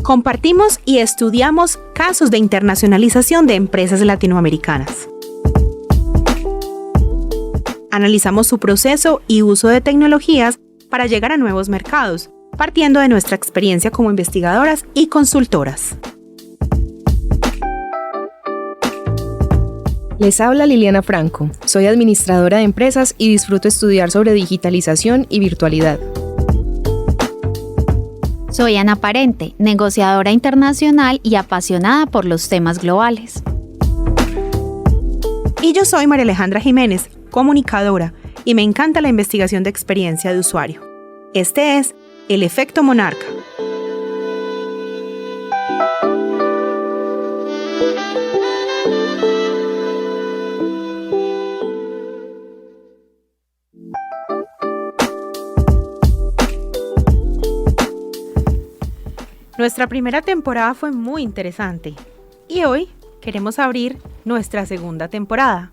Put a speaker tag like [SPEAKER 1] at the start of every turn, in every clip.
[SPEAKER 1] Compartimos y estudiamos casos de internacionalización de empresas latinoamericanas. Analizamos su proceso y uso de tecnologías para llegar a nuevos mercados, partiendo de nuestra experiencia como investigadoras y consultoras.
[SPEAKER 2] Les habla Liliana Franco, soy administradora de empresas y disfruto estudiar sobre digitalización y virtualidad.
[SPEAKER 3] Soy Ana Parente, negociadora internacional y apasionada por los temas globales.
[SPEAKER 1] Y yo soy María Alejandra Jiménez, comunicadora, y me encanta la investigación de experiencia de usuario. Este es El Efecto Monarca. Nuestra primera temporada fue muy interesante y hoy queremos abrir nuestra segunda temporada.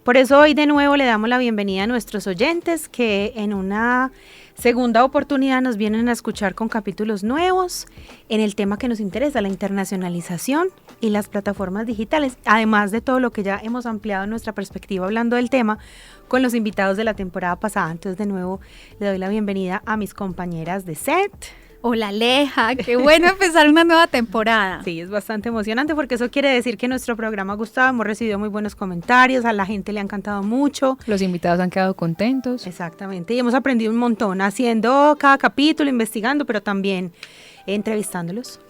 [SPEAKER 1] Por eso hoy de nuevo le damos la bienvenida a nuestros oyentes que en una segunda oportunidad nos vienen a escuchar con capítulos nuevos en el tema que nos interesa, la internacionalización y las plataformas digitales, además de todo lo que ya hemos ampliado en nuestra perspectiva hablando del tema con los invitados de la temporada pasada. Entonces de nuevo le doy la bienvenida a mis compañeras de set.
[SPEAKER 3] Hola Aleja, qué bueno empezar una nueva temporada.
[SPEAKER 1] Sí, es bastante emocionante porque eso quiere decir que nuestro programa ha gustado, hemos recibido muy buenos comentarios, a la gente le ha encantado mucho.
[SPEAKER 2] Los invitados han quedado contentos.
[SPEAKER 1] Exactamente, y hemos aprendido un montón haciendo cada capítulo, investigando, pero también entrevistándolos.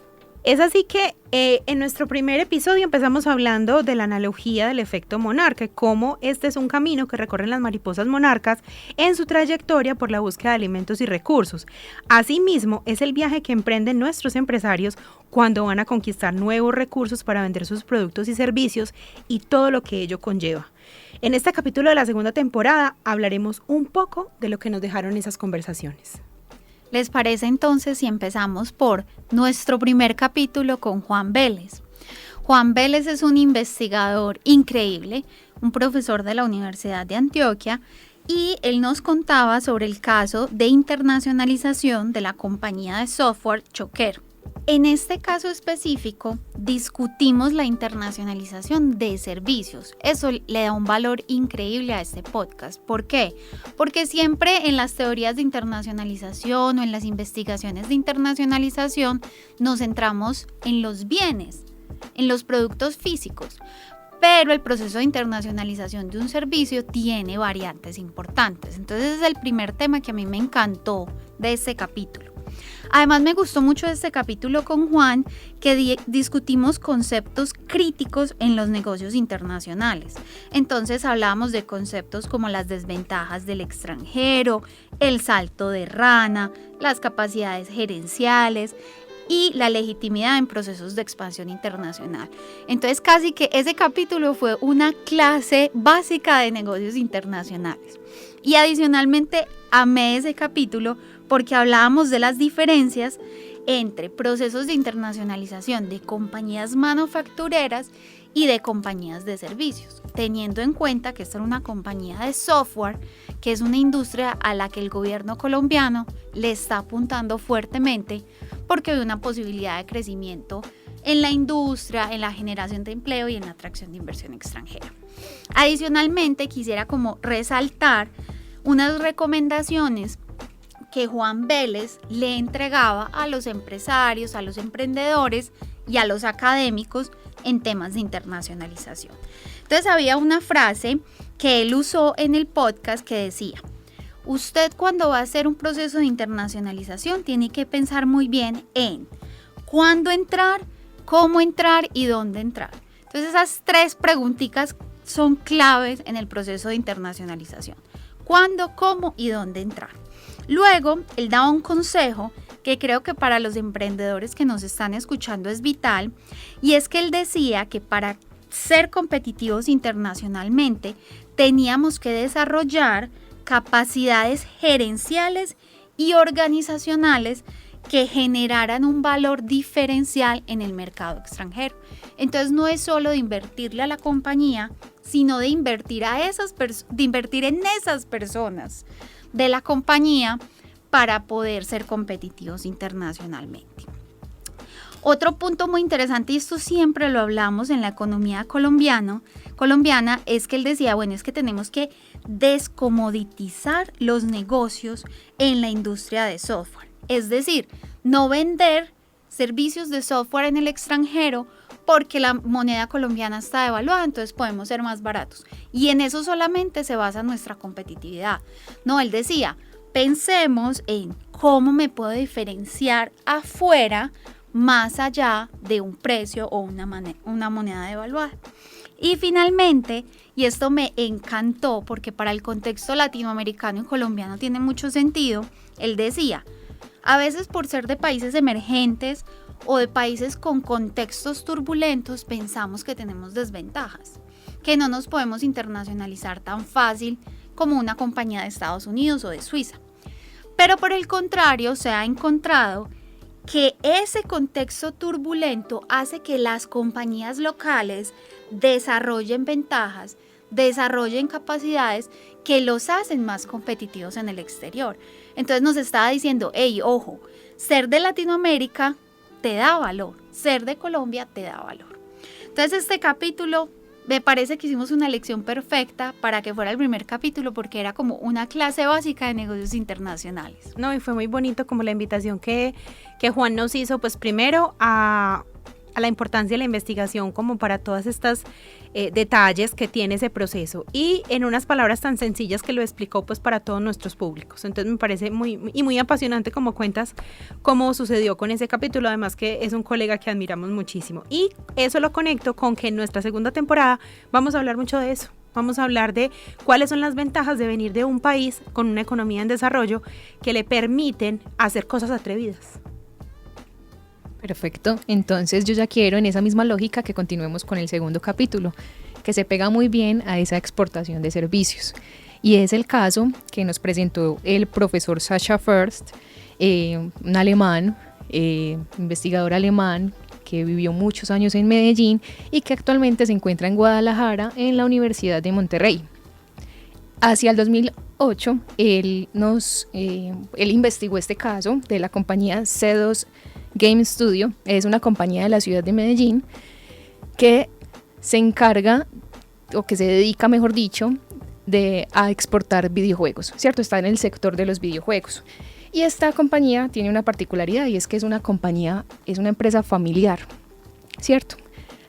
[SPEAKER 1] Es así que en nuestro primer episodio empezamos hablando de la analogía del efecto monarca, cómo este es un camino que recorren las mariposas monarcas en su trayectoria por la búsqueda de alimentos y recursos. Asimismo, es el viaje que emprenden nuestros empresarios cuando van a conquistar nuevos recursos para vender sus productos y servicios y todo lo que ello conlleva. En este capítulo de la segunda temporada hablaremos un poco de lo que nos dejaron esas conversaciones.
[SPEAKER 3] ¿Les parece entonces si empezamos por nuestro primer capítulo con Juan Vélez? Juan Vélez es un investigador increíble, un profesor de la Universidad de Antioquia, y él nos contaba sobre el caso de internacionalización de la compañía de software Choquer. En este caso específico, discutimos la internacionalización de servicios. Eso le da un valor increíble a este podcast. ¿Por qué? Porque siempre en las teorías de internacionalización o en las investigaciones de internacionalización nos centramos en los bienes, en los productos físicos. Pero el proceso de internacionalización de un servicio tiene variantes importantes. Entonces es el primer tema que a mí me encantó de este capítulo. Además me gustó mucho este capítulo con Juan, que discutimos conceptos críticos en los negocios internacionales. Entonces hablábamos de conceptos como las desventajas del extranjero, el salto de rana, las capacidades gerenciales y la legitimidad en procesos de expansión internacional. Entonces casi que ese capítulo fue una clase básica de negocios internacionales. Y adicionalmente amé ese capítulo porque hablábamos de las diferencias entre procesos de internacionalización de compañías manufactureras y de compañías de servicios, teniendo en cuenta que esta era una compañía de software, que es una industria a la que el gobierno colombiano le está apuntando fuertemente porque ve una posibilidad de crecimiento en la industria, en la generación de empleo y en la atracción de inversión extranjera. Adicionalmente, quisiera como resaltar unas recomendaciones que Juan Vélez le entregaba a los empresarios, a los emprendedores y a los académicos en temas de internacionalización. Entonces había una frase que él usó en el podcast que decía: usted cuando va a hacer un proceso de internacionalización tiene que pensar muy bien en cuándo entrar, cómo entrar y dónde entrar. Entonces esas tres preguntitas son claves en el proceso de internacionalización: cuándo, cómo y dónde entrar. Luego, él daba un consejo que creo que para los emprendedores que nos están escuchando es vital, y es que él decía que para ser competitivos internacionalmente teníamos que desarrollar capacidades gerenciales y organizacionales que generaran un valor diferencial en el mercado extranjero. Entonces no es solo de invertirle a la compañía, sino de invertir en esas personas de la compañía para poder ser competitivos internacionalmente. Otro punto muy interesante, y esto siempre lo hablamos en la economía colombiana, es que él decía, bueno, es que tenemos que descomoditizar los negocios en la industria de software. Es decir, no vender servicios de software en el extranjero porque la moneda colombiana está devaluada, entonces podemos ser más baratos. Y en eso solamente se basa nuestra competitividad. No, él decía, pensemos en cómo me puedo diferenciar afuera más allá de un precio o una moneda devaluada. Y finalmente, y esto me encantó porque para el contexto latinoamericano y colombiano tiene mucho sentido, él decía, a veces por ser de países emergentes o de países con contextos turbulentos pensamos que tenemos desventajas, que no nos podemos internacionalizar tan fácil como una compañía de Estados Unidos o de Suiza. Pero por el contrario, se ha encontrado que ese contexto turbulento hace que las compañías locales desarrollen ventajas, desarrollen capacidades que los hacen más competitivos en el exterior. Entonces nos estaba diciendo, hey, ojo, ser de Latinoamérica te da valor, ser de Colombia te da valor. Entonces este capítulo me parece que hicimos una lección perfecta para que fuera el primer capítulo porque era como una clase básica de negocios internacionales.
[SPEAKER 1] No, y fue muy bonito como la invitación que Juan nos hizo, pues primero a la importancia de la investigación como para todas estas detalles que tiene ese proceso y en unas palabras tan sencillas que lo explicó pues para todos nuestros públicos. Entonces me parece muy apasionante como cuentas cómo sucedió con ese capítulo, además que es un colega que admiramos muchísimo y eso lo conecto con que en nuestra segunda temporada vamos a hablar mucho de eso. Vamos a hablar de cuáles son las ventajas de venir de un país con una economía en desarrollo que le permiten hacer cosas atrevidas.
[SPEAKER 2] Perfecto, entonces yo ya quiero en esa misma lógica que continuemos con el segundo capítulo, que se pega muy bien a esa exportación de servicios. Y es el caso que nos presentó el profesor Sascha Furst, un alemán, investigador alemán que vivió muchos años en Medellín y que actualmente se encuentra en Guadalajara en la Universidad de Monterrey. Hacia el 2008, él investigó este caso de la compañía C2 Game Studio, es una compañía de la ciudad de Medellín que se encarga, o que se dedica, mejor dicho, a exportar videojuegos, ¿cierto? Está en el sector de los videojuegos. Y esta compañía tiene una particularidad y es que es una empresa familiar, ¿cierto?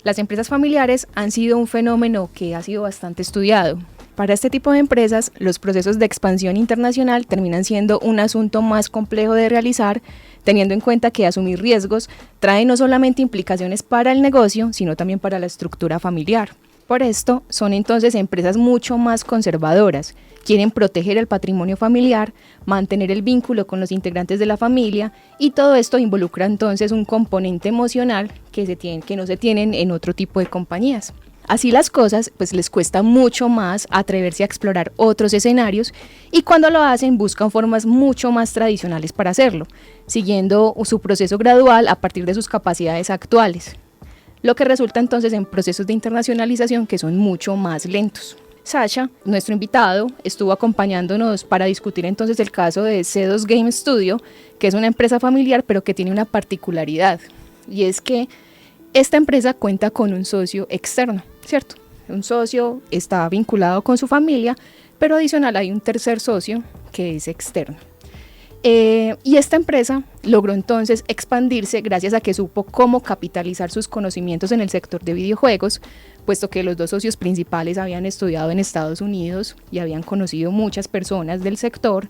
[SPEAKER 2] Las empresas familiares han sido un fenómeno que ha sido bastante estudiado. Para este tipo de empresas, los procesos de expansión internacional terminan siendo un asunto más complejo de realizar, teniendo en cuenta que asumir riesgos trae no solamente implicaciones para el negocio, sino también para la estructura familiar. Por esto, son entonces empresas mucho más conservadoras, quieren proteger el patrimonio familiar, mantener el vínculo con los integrantes de la familia y todo esto involucra entonces un componente emocional que no se tienen en otro tipo de compañías. Así las cosas, pues les cuesta mucho más atreverse a explorar otros escenarios y cuando lo hacen buscan formas mucho más tradicionales para hacerlo, siguiendo su proceso gradual a partir de sus capacidades actuales, lo que resulta entonces en procesos de internacionalización que son mucho más lentos. Sascha, nuestro invitado, estuvo acompañándonos para discutir entonces el caso de C2 Game Studio, que es una empresa familiar pero que tiene una particularidad y es que esta empresa cuenta con un socio externo, ¿cierto? Un socio está vinculado con su familia, pero adicional hay un tercer socio que es externo. Y esta empresa logró entonces expandirse gracias a que supo cómo capitalizar sus conocimientos en el sector de videojuegos, puesto que los dos socios principales habían estudiado en Estados Unidos y habían conocido muchas personas del sector.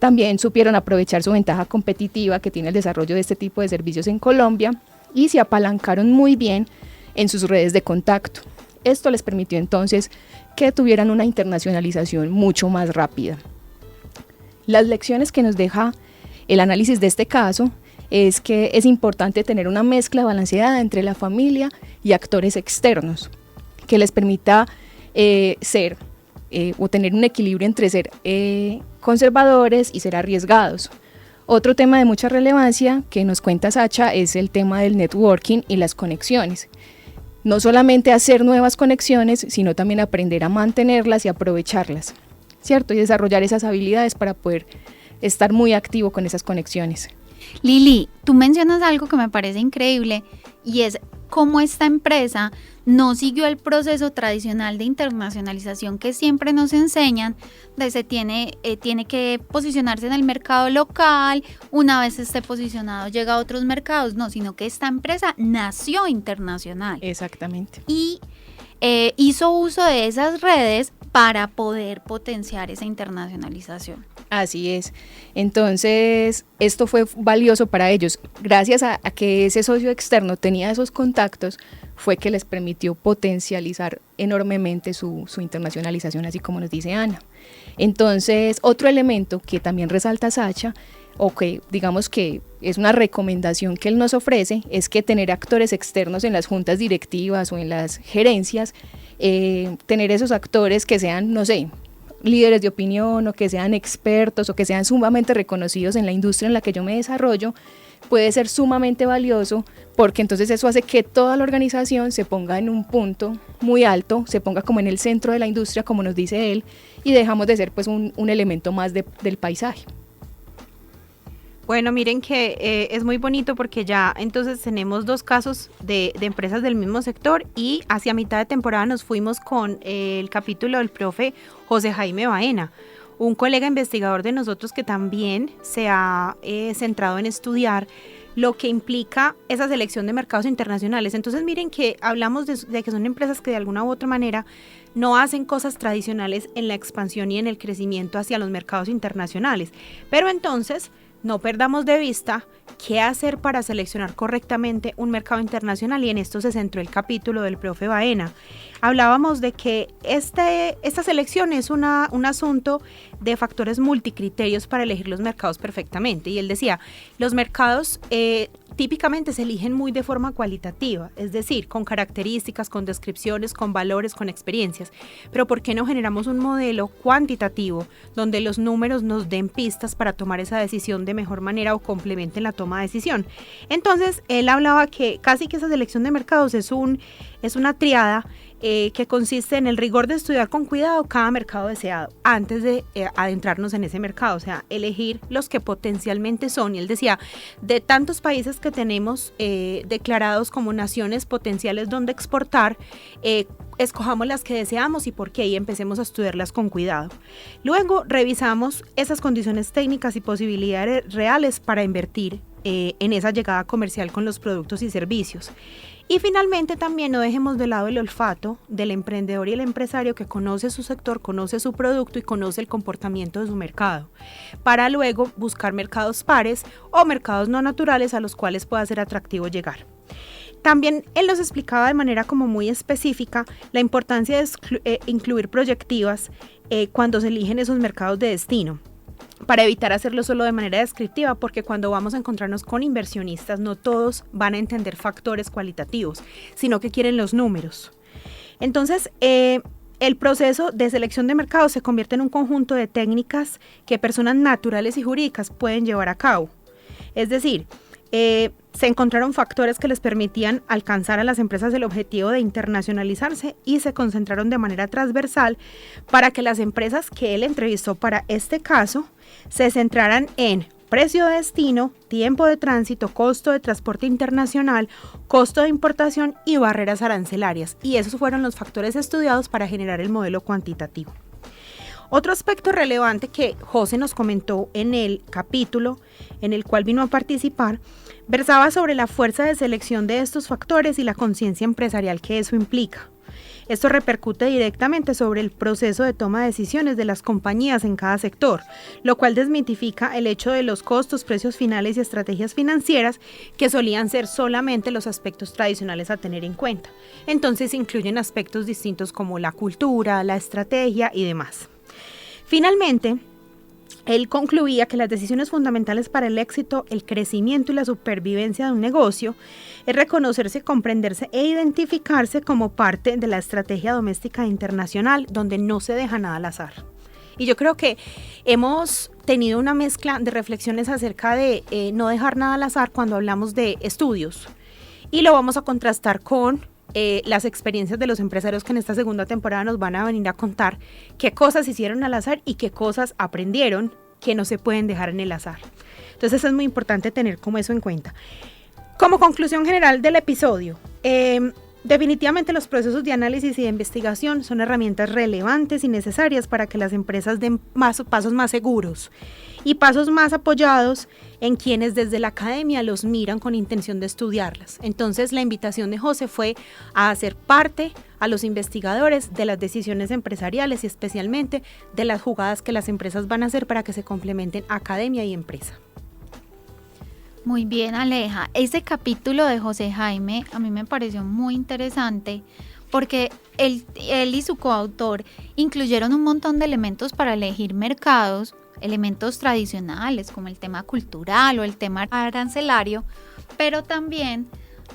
[SPEAKER 2] También supieron aprovechar su ventaja competitiva que tiene el desarrollo de este tipo de servicios en Colombia y se apalancaron muy bien en sus redes de contacto. Esto les permitió entonces que tuvieran una internacionalización mucho más rápida. Las lecciones que nos deja el análisis de este caso es que es importante tener una mezcla balanceada entre la familia y actores externos, que les permita o tener un equilibrio entre ser conservadores y ser arriesgados. Otro tema de mucha relevancia que nos cuenta Sascha es el tema del networking y las conexiones. No solamente hacer nuevas conexiones, sino también aprender a mantenerlas y aprovecharlas, ¿cierto? Y desarrollar esas habilidades para poder estar muy activo con esas conexiones.
[SPEAKER 3] Lili, tú mencionas algo que me parece increíble y es cómo esta empresa no siguió el proceso tradicional de internacionalización que siempre nos enseñan, de tiene que posicionarse en el mercado local, una vez esté posicionado llega a otros mercados, no, sino que esta empresa nació internacional.
[SPEAKER 2] Exactamente.
[SPEAKER 3] Y hizo uso de esas redes para poder potenciar esa internacionalización.
[SPEAKER 2] Así es. Entonces, esto fue valioso para ellos. Gracias a que ese socio externo tenía esos contactos, fue que les permitió potencializar enormemente su internacionalización, así como nos dice Ana. Entonces, otro elemento que también resalta Sacha, o que digamos que es una recomendación que él nos ofrece, es que tener actores externos en las juntas directivas o en las gerencias, tener esos actores que sean, no sé, líderes de opinión o que sean expertos o que sean sumamente reconocidos en la industria en la que yo me desarrollo, puede ser sumamente valioso, porque entonces eso hace que toda la organización se ponga en un punto muy alto, se ponga como en el centro de la industria, como nos dice él, y dejamos de ser pues un elemento más del paisaje.
[SPEAKER 1] Bueno, miren que es muy bonito porque ya entonces tenemos dos casos de empresas del mismo sector, y hacia mitad de temporada nos fuimos con el capítulo del profe José Jaime Baena, un colega investigador de nosotros que también se ha centrado en estudiar lo que implica esa selección de mercados internacionales. Entonces miren que hablamos de que son empresas que de alguna u otra manera no hacen cosas tradicionales en la expansión y en el crecimiento hacia los mercados internacionales, pero entonces no perdamos de vista qué hacer para seleccionar correctamente un mercado internacional, y en esto se centró el capítulo del profe Baena. Hablábamos de que esta selección es un asunto de factores multicriterios para elegir los mercados perfectamente, y él decía, los mercados típicamente se eligen muy de forma cualitativa, es decir, con características, con descripciones, con valores, con experiencias, pero ¿por qué no generamos un modelo cuantitativo donde los números nos den pistas para tomar esa decisión de mejor manera o complementen la toma de decisión? Entonces, él hablaba que casi que esa selección de mercados es una triada que consiste en el rigor de estudiar con cuidado cada mercado deseado antes de adentrarnos en ese mercado, o sea, elegir los que potencialmente son. Y él decía, de tantos países que tenemos declarados como naciones potenciales donde exportar, escojamos las que deseamos y por qué, y empecemos a estudiarlas con cuidado. Luego revisamos esas condiciones técnicas y posibilidades reales para invertir en esa llegada comercial con los productos y servicios. Y finalmente también no dejemos de lado el olfato del emprendedor y el empresario que conoce su sector, conoce su producto y conoce el comportamiento de su mercado, para luego buscar mercados pares o mercados no naturales a los cuales pueda ser atractivo llegar. También él nos explicaba de manera como muy específica la importancia de incluir proyectivas cuando se eligen esos mercados de destino, para evitar hacerlo solo de manera descriptiva, porque cuando vamos a encontrarnos con inversionistas no todos van a entender factores cualitativos, sino que quieren los números. Entonces, el proceso de selección de mercados se convierte en un conjunto de técnicas que personas naturales y jurídicas pueden llevar a cabo. Es decir, se encontraron factores que les permitían alcanzar a las empresas el objetivo de internacionalizarse, y se concentraron de manera transversal para que las empresas que él entrevistó para este caso se centraran en precio de destino, tiempo de tránsito, costo de transporte internacional, costo de importación y barreras arancelarias. Y esos fueron los factores estudiados para generar el modelo cuantitativo. Otro aspecto relevante que José nos comentó en el capítulo en el cual vino a participar, versaba sobre la fuerza de selección de estos factores y la conciencia empresarial que eso implica. Esto repercute directamente sobre el proceso de toma de decisiones de las compañías en cada sector, lo cual desmitifica el hecho de los costos, precios finales y estrategias financieras, que solían ser solamente los aspectos tradicionales a tener en cuenta. Entonces incluyen aspectos distintos como la cultura, la estrategia y demás. Finalmente, él concluía que las decisiones fundamentales para el éxito, el crecimiento y la supervivencia de un negocio es reconocerse, comprenderse e identificarse como parte de la estrategia doméstica e internacional, donde no se deja nada al azar. Y yo creo que hemos tenido una mezcla de reflexiones acerca de no dejar nada al azar cuando hablamos de estudios, y lo vamos a contrastar con las experiencias de los empresarios que en esta segunda temporada nos van a venir a contar qué cosas hicieron al azar y qué cosas aprendieron que no se pueden dejar en el azar. Entonces Entonces es muy importante tener como eso en cuenta. Como conclusión general del episodio, definitivamente los procesos de análisis y de investigación son herramientas relevantes y necesarias para que las empresas den pasos más seguros y pasos más apoyados en quienes desde la academia los miran con intención de estudiarlas. Entonces la invitación de José fue a hacer parte a los investigadores de las decisiones empresariales y especialmente de las jugadas que las empresas van a hacer para que se complementen academia y empresa.
[SPEAKER 3] Muy bien, Aleja. Ese capítulo de José Jaime a mí me pareció muy interesante porque él y su coautor incluyeron un montón de elementos para elegir mercados, elementos tradicionales como el tema cultural o el tema arancelario, pero también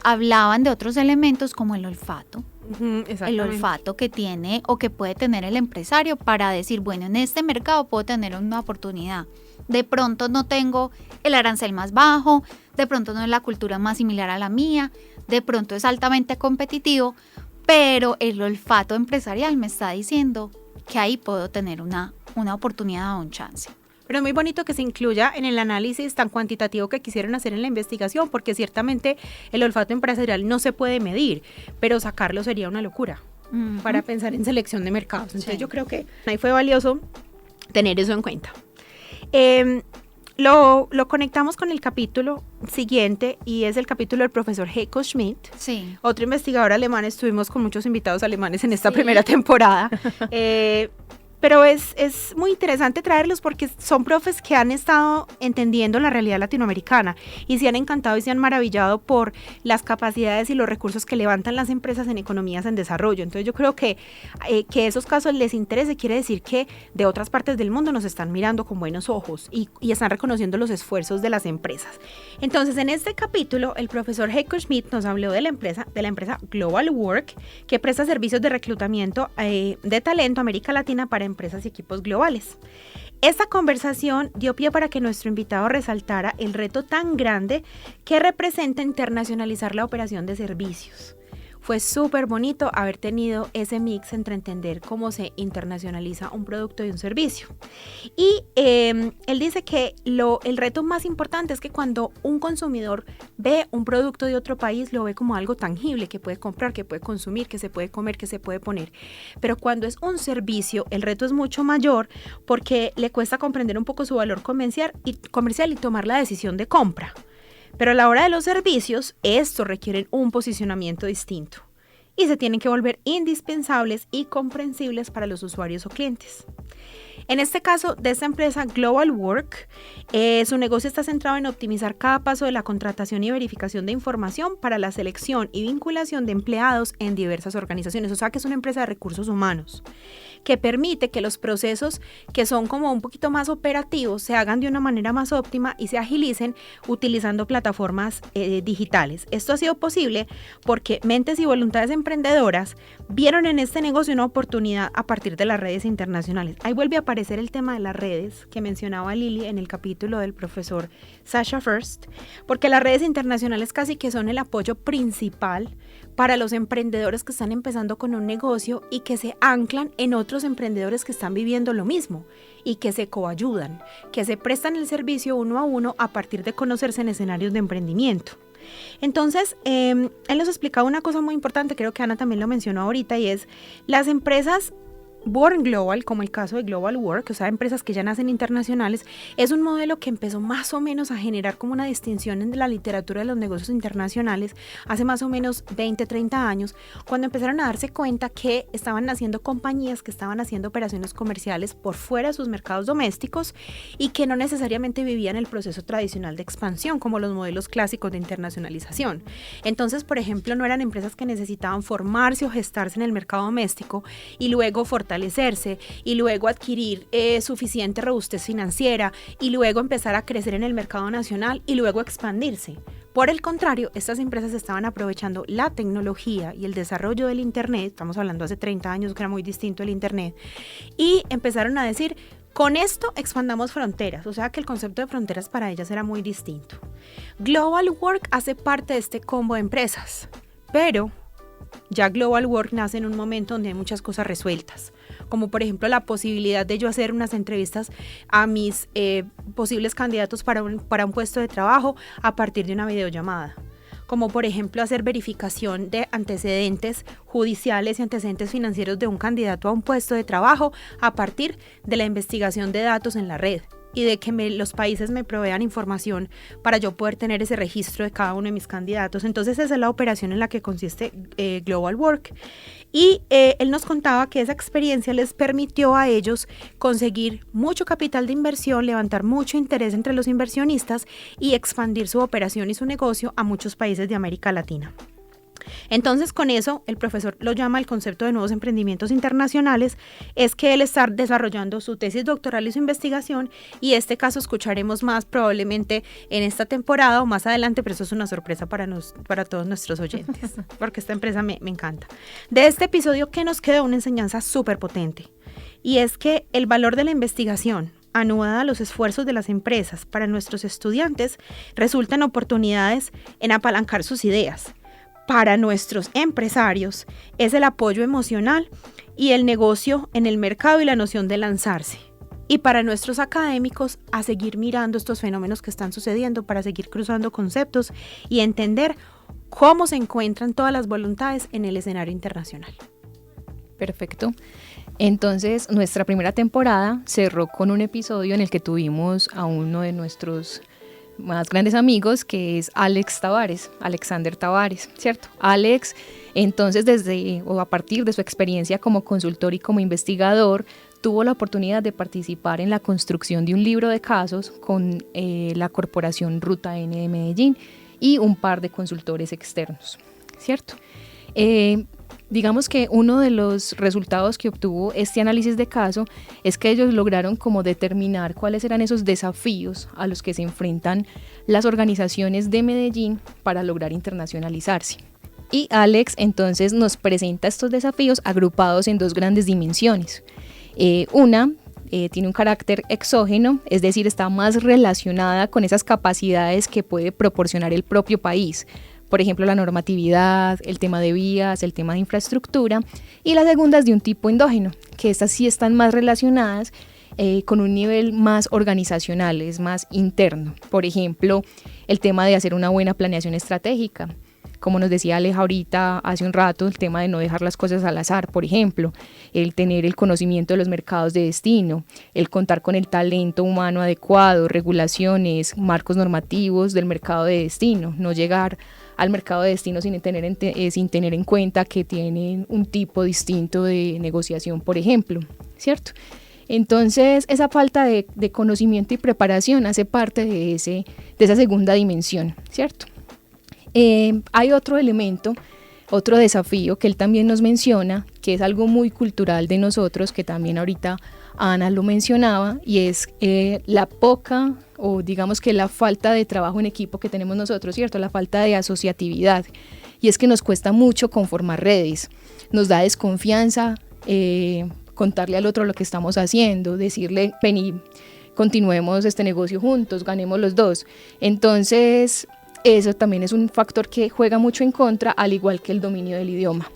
[SPEAKER 3] hablaban de otros elementos como el olfato. El olfato que tiene o que puede tener el empresario para decir, bueno, en este mercado puedo tener una oportunidad. De pronto no tengo el arancel más bajo, de pronto no es la cultura más similar a la mía, de pronto es altamente competitivo, pero el olfato empresarial me está diciendo que ahí puedo tener una oportunidad o un chance.
[SPEAKER 1] Pero es muy bonito que se incluya en el análisis tan cuantitativo que quisieron hacer en la investigación, porque ciertamente el olfato empresarial no se puede medir, pero sacarlo sería una locura para pensar en selección de mercados. Entonces yo creo que ahí fue valioso tener eso en cuenta. Lo conectamos con el capítulo siguiente y es el capítulo del profesor Heiko Schmidt, otro investigador alemán. Estuvimos con muchos invitados alemanes en esta primera temporada. Pero es muy interesante traerlos porque son profes que han estado entendiendo la realidad latinoamericana y se han encantado y se han maravillado por las capacidades y los recursos que levantan las empresas en economías en desarrollo. Entonces yo creo que esos casos les interese, quiere decir que de otras partes del mundo nos están mirando con buenos ojos y están reconociendo los esfuerzos de las empresas. Entonces en este capítulo el profesor Heiko Schmidt nos habló de la empresa Global Work, que presta servicios de reclutamiento de talento a América Latina para empresas y equipos globales. Esta conversación dio pie para que nuestro invitado resaltara el reto tan grande que representa internacionalizar la operación de servicios. Fue súper bonito haber tenido ese mix entre entender cómo se internacionaliza un producto y un servicio. Y él dice que el reto más importante es que cuando un consumidor ve un producto de otro país, lo ve como algo tangible, que puede comprar, que puede consumir, que se puede comer, que se puede poner. Pero cuando es un servicio, el reto es mucho mayor porque le cuesta comprender un poco su valor comercial y tomar la decisión de compra. Pero a la hora de los servicios, estos requieren un posicionamiento distinto y se tienen que volver indispensables y comprensibles para los usuarios o clientes. En este caso de esta empresa Global Work, su negocio está centrado en optimizar cada paso de la contratación y verificación de información para la selección y vinculación de empleados en diversas organizaciones. O sea que es una empresa de recursos humanos que permite que los procesos que son como un poquito más operativos se hagan de una manera más óptima y se agilicen utilizando plataformas digitales. Esto ha sido posible porque mentes y voluntades emprendedoras vieron en este negocio una oportunidad a partir de las redes internacionales. Ahí vuelve a aparecer el tema de las redes que mencionaba Lili en el capítulo del profesor Sasha Furst, porque las redes internacionales casi que son el apoyo principal para los emprendedores que están empezando con un negocio y que se anclan en otros emprendedores que están viviendo lo mismo y que se coayudan, que se prestan el servicio uno a uno a partir de conocerse en escenarios de emprendimiento. Entonces, él nos explicaba una cosa muy importante, creo que Ana también lo mencionó ahorita, y es las empresas Born Global, como el caso de Global Work, o sea, empresas que ya nacen internacionales, es un modelo que empezó más o menos a generar como una distinción en la literatura de los negocios internacionales hace más o menos 20, 30 años, cuando empezaron a darse cuenta que estaban naciendo compañías que estaban haciendo operaciones comerciales por fuera de sus mercados domésticos y que no necesariamente vivían el proceso tradicional de expansión como los modelos clásicos de internacionalización. Entonces, por ejemplo, no eran empresas que necesitaban formarse o gestarse en el mercado doméstico y luego fortalecerse y luego adquirir suficiente robustez financiera y luego empezar a crecer en el mercado nacional y luego expandirse. Por el contrario, estas empresas estaban aprovechando la tecnología y el desarrollo del Internet, estamos hablando hace 30 años que era muy distinto el Internet, y empezaron a decir, con esto expandamos fronteras, o sea que el concepto de fronteras para ellas era muy distinto. Global Work hace parte de este combo de empresas, pero ya Global Work nace en un momento donde hay muchas cosas resueltas, como por ejemplo la posibilidad de yo hacer unas entrevistas a mis posibles candidatos para un puesto de trabajo a partir de una videollamada, como por ejemplo hacer verificación de antecedentes judiciales y antecedentes financieros de un candidato a un puesto de trabajo a partir de la investigación de datos en la red y de que los países me provean información para yo poder tener ese registro de cada uno de mis candidatos. Entonces esa es la operación en la que consiste Global Work. Y él nos contaba que esa experiencia les permitió a ellos conseguir mucho capital de inversión, levantar mucho interés entre los inversionistas y expandir su operación y su negocio a muchos países de América Latina. Entonces, con eso, el profesor lo llama el concepto de nuevos emprendimientos internacionales, es que él está desarrollando su tesis doctoral y su investigación, y este caso escucharemos más probablemente en esta temporada o más adelante, pero eso es una sorpresa para todos nuestros oyentes, porque esta empresa me encanta. De este episodio, ¿qué nos queda? Una enseñanza súper potente, y es que el valor de la investigación, anudada a los esfuerzos de las empresas para nuestros estudiantes, resulta en oportunidades en apalancar sus ideas. Para nuestros empresarios es el apoyo emocional y el negocio en el mercado y la noción de lanzarse. Y para nuestros académicos, a seguir mirando estos fenómenos que están sucediendo para seguir cruzando conceptos y entender cómo se encuentran todas las voluntades en el escenario internacional.
[SPEAKER 2] Perfecto. Entonces, nuestra primera temporada cerró con un episodio en el que tuvimos a uno de nuestros más grandes amigos, que es Alexander Tavares, ¿cierto? Alex, entonces a partir de su experiencia como consultor y como investigador, tuvo la oportunidad de participar en la construcción de un libro de casos con la corporación Ruta N de Medellín y un par de consultores externos, ¿cierto? Digamos que uno de los resultados que obtuvo este análisis de caso es que ellos lograron como determinar cuáles eran esos desafíos a los que se enfrentan las organizaciones de Medellín para lograr internacionalizarse. Y Alex entonces nos presenta estos desafíos agrupados en dos grandes dimensiones. Una tiene un carácter exógeno, es decir, está más relacionada con esas capacidades que puede proporcionar el propio país. Por ejemplo, la normatividad, el tema de vías, el tema de infraestructura, y la segunda es de un tipo endógeno, que estas sí están más relacionadas con un nivel más organizacional, es más interno. Por ejemplo, el tema de hacer una buena planeación estratégica, como nos decía Alex ahorita hace un rato, el tema de no dejar las cosas al azar, por ejemplo, el tener el conocimiento de los mercados de destino, el contar con el talento humano adecuado, regulaciones, marcos normativos del mercado de destino, no llegar al mercado de destino sin tener en cuenta que tienen un tipo distinto de negociación, por ejemplo, ¿cierto? Entonces, esa falta de conocimiento y preparación hace parte de esa segunda dimensión, ¿cierto? Hay otro elemento, otro desafío que él también nos menciona, que es algo muy cultural de nosotros, que también ahorita Ana lo mencionaba, y es la poca, o digamos que la falta de trabajo en equipo que tenemos nosotros, ¿cierto? La falta de asociatividad, y es que nos cuesta mucho conformar redes, nos da desconfianza contarle al otro lo que estamos haciendo, decirle, vení, continuemos este negocio juntos, ganemos los dos. Entonces, eso también es un factor que juega mucho en contra, al igual que el dominio del idioma.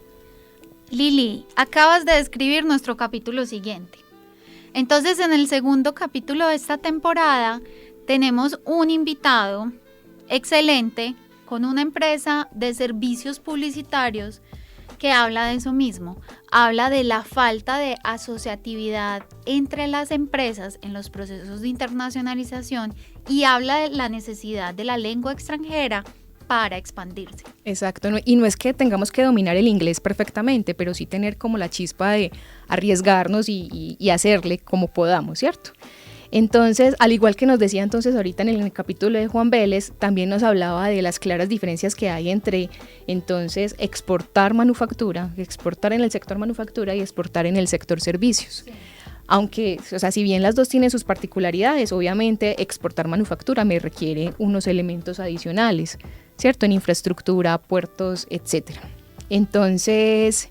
[SPEAKER 3] Lili, acabas de describir nuestro capítulo siguiente. Entonces, en el segundo capítulo de esta temporada, tenemos un invitado excelente con una empresa de servicios publicitarios que habla de eso mismo, habla de la falta de asociatividad entre las empresas en los procesos de internacionalización y habla de la necesidad de la lengua extranjera para expandirse.
[SPEAKER 2] Exacto, y no es que tengamos que dominar el inglés perfectamente, pero sí tener como la chispa de arriesgarnos y hacerle como podamos, ¿cierto? Entonces, al igual que nos decía entonces ahorita en el capítulo de Juan Vélez, también nos hablaba de las claras diferencias que hay entre entonces exportar manufactura, exportar en el sector manufactura y exportar en el sector servicios. Sí. Aunque, o sea, si bien las dos tienen sus particularidades, obviamente exportar manufactura me requiere unos elementos adicionales, ¿cierto? En infraestructura, puertos, etcétera. Entonces,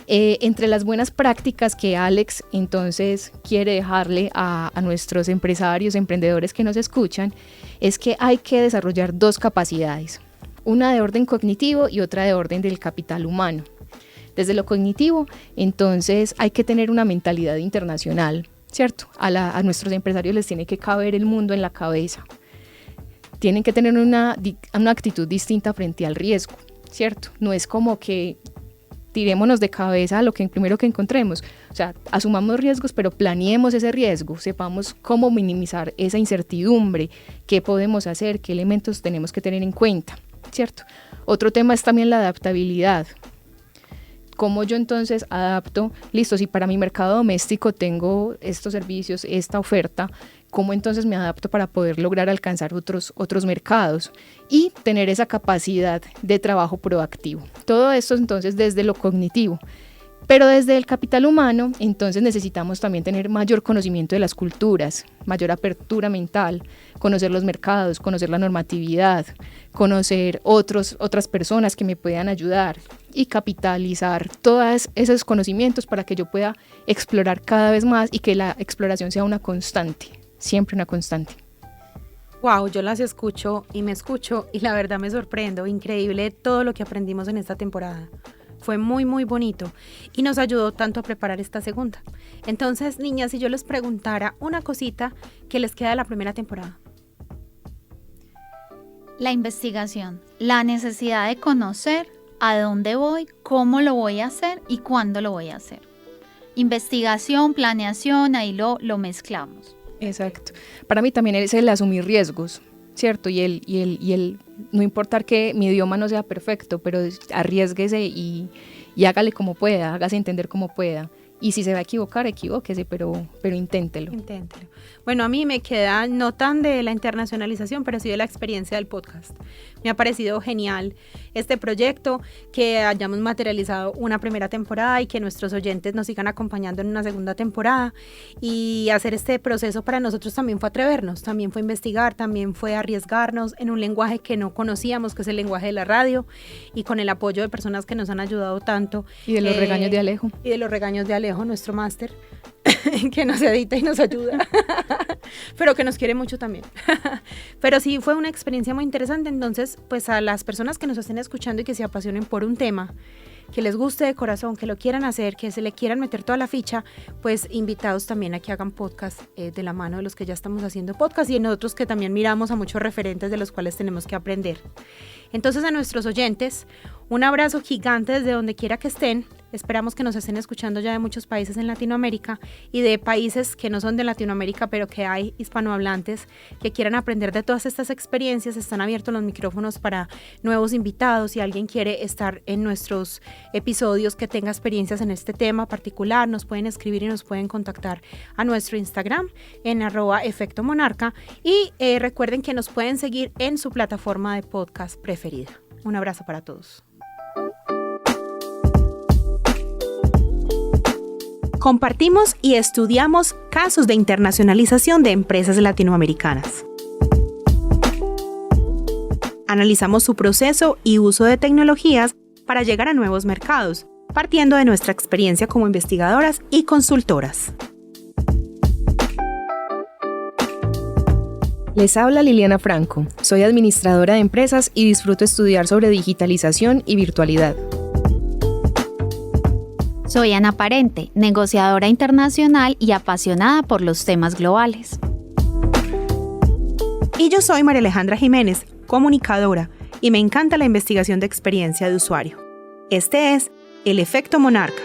[SPEAKER 2] entre las buenas prácticas que Alex entonces quiere dejarle a nuestros empresarios, emprendedores que nos escuchan, es que hay que desarrollar dos capacidades, una de orden cognitivo y otra de orden del capital humano. Desde lo cognitivo, entonces hay que tener una mentalidad internacional, ¿cierto? A nuestros empresarios les tiene que caber el mundo en la cabeza. Tienen que tener una actitud distinta frente al riesgo, ¿cierto? No es como que tirémonos de cabeza a lo que primero que encontremos. O sea, asumamos riesgos, pero planeemos ese riesgo, sepamos cómo minimizar esa incertidumbre, qué podemos hacer, qué elementos tenemos que tener en cuenta, ¿cierto? Otro tema es también la adaptabilidad. ¿Cómo yo entonces adapto? Listo, si para mi mercado doméstico tengo estos servicios, esta oferta, ¿cómo entonces me adapto para poder lograr alcanzar otros mercados? Y tener esa capacidad de trabajo proactivo. Todo esto entonces desde lo cognitivo. Pero desde el capital humano, entonces necesitamos también tener mayor conocimiento de las culturas, mayor apertura mental, conocer los mercados, conocer la normatividad, conocer otras personas que me puedan ayudar y capitalizar todos esos conocimientos para que yo pueda explorar cada vez más y que la exploración sea una constante, siempre una constante.
[SPEAKER 1] Wow, yo las escucho y la verdad me sorprendo. Increíble todo lo que aprendimos en esta temporada. Fue muy, muy bonito y nos ayudó tanto a preparar esta segunda. Entonces, niñas, si yo les preguntara una cosita que les queda de la primera temporada.
[SPEAKER 3] La investigación, la necesidad de conocer a dónde voy, cómo lo voy a hacer y cuándo lo voy a hacer. Investigación, planeación, ahí lo mezclamos.
[SPEAKER 2] Exacto. Para mí también es el asumir riesgos, ¿cierto? Y el no importar que mi idioma no sea perfecto, pero arriésguese y hágale como pueda, hágase entender como pueda. Y si se va a equivocar, equivóquese, pero inténtelo.
[SPEAKER 1] Inténtelo. Bueno, a mí me queda no tan de la internacionalización, pero sí de la experiencia del podcast. Me ha parecido genial este proyecto, que hayamos materializado una primera temporada y que nuestros oyentes nos sigan acompañando en una segunda temporada. Y hacer este proceso para nosotros también fue atrevernos, también fue investigar, también fue arriesgarnos en un lenguaje que no conocíamos, que es el lenguaje de la radio, y con el apoyo de personas que nos han ayudado tanto.
[SPEAKER 2] Y de los regaños de Alejo.
[SPEAKER 1] Y de los regaños de Alejo, nuestro máster, que nos edita y nos ayuda, pero que nos quiere mucho también. Pero sí fue una experiencia muy interesante. Entonces, pues a las personas que nos estén escuchando y que se apasionen por un tema, que les guste de corazón, que lo quieran hacer, que se le quieran meter toda la ficha, pues invitados también a que hagan podcast de la mano de los que ya estamos haciendo podcast y nosotros que también miramos a muchos referentes de los cuales tenemos que aprender. Entonces, a nuestros oyentes, un abrazo gigante desde donde quiera que estén. Esperamos que nos estén escuchando ya de muchos países en Latinoamérica y de países que no son de Latinoamérica, pero que hay hispanohablantes que quieran aprender de todas estas experiencias. Están abiertos los micrófonos para nuevos invitados. Si alguien quiere estar en nuestros episodios que tenga experiencias en este tema particular, nos pueden escribir y nos pueden contactar a nuestro Instagram en @efectomonarca y recuerden que nos pueden seguir en su plataforma de podcast preferida. Un abrazo para todos. Compartimos y estudiamos casos de internacionalización de empresas latinoamericanas. Analizamos su proceso y uso de tecnologías para llegar a nuevos mercados, partiendo de nuestra experiencia como investigadoras y consultoras.
[SPEAKER 2] Les habla Liliana Franco, soy administradora de empresas y disfruto estudiar sobre digitalización y virtualidad.
[SPEAKER 3] Soy Ana Parente, negociadora internacional y apasionada por los temas globales.
[SPEAKER 1] Y yo soy María Alejandra Jiménez, comunicadora, y me encanta la investigación de experiencia de usuario. Este es El Efecto Monarca.